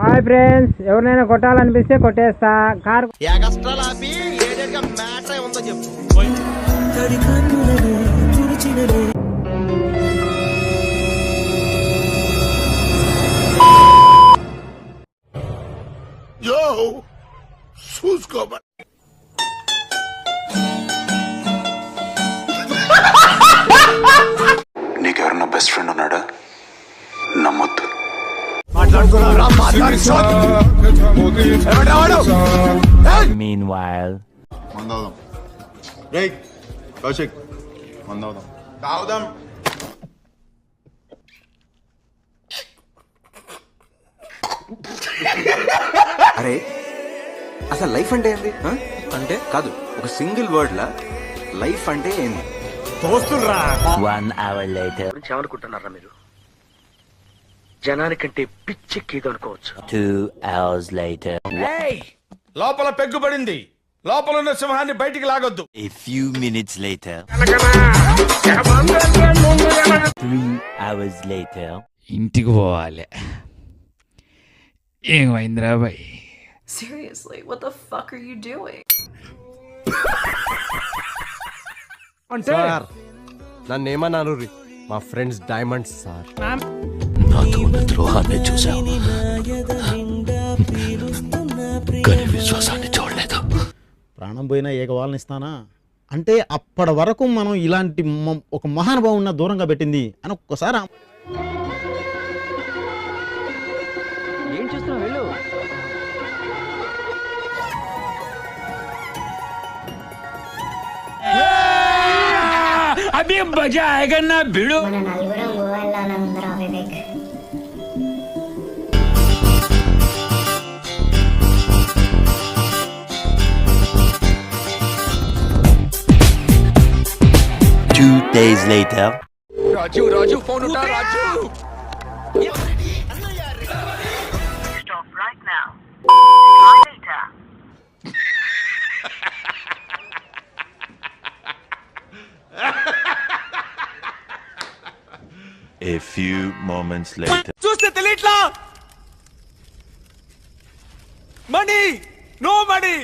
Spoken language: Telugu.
హాయ్ ఫ్రెండ్స్, ఎవరినైనా కొట్టాలనిపిస్తే కొట్టేస్తా. కారు నీకెవరన్నా బెస్ట్ ఫ్రెండ్ ఉన్నాడా? నమ్మొద్దు. Meanwhile, మందవుదాం రే కౌశిక్, మందవుదాం తాగుదాం. అరే అసలు లైఫ్ అంటే ఏంది? అంటే కాదు, ఒక సింగిల్ వర్డ్ లా లైఫ్ అంటే ఏంది? 1 hour later, ఏమనుకుంటున్నారా మీరు? జనానికంటే పిచ్చెక్కిది అనుకోవచ్చు. 2 hours later, లోపల పెగ్గుపడింది. లోపల ఉన్న సింహాన్ని బయటికి లాగొద్దు. a few minutes later, 3 hours later. ఇంటికి పోవాలి. ఏమైందిరా boy? Seriously, what the fuck are you doing? Sir నన్ను ఏమన్నారు? మా ఫ్రెండ్స్ డైమండ్స్ సార్. నాకు ఉన్న ద్రోహాన్ని చూసావు, కానీ విశ్వాసాన్ని చూడలేదు. ప్రాణం పోయినా ఏకవాళ్ళని ఇస్తానా అంటే అప్పటి వరకు మనం ఇలాంటి ఒక మహానుభావున్న దూరంగా పెట్టింది అని ఒక్కసారి ఏం చూస్తున్నావు? వెళ్ళు. అభి మజా ఆయేగా నా భిడు. మన నలుగురం గోవాళ్ళనందరా వివేక్. Two days later, రాజు ఫోన్ ఉంటా. రాజు Stop right now. Try later. a few moments later. చూస్తే తెలియట్లా. Money no money.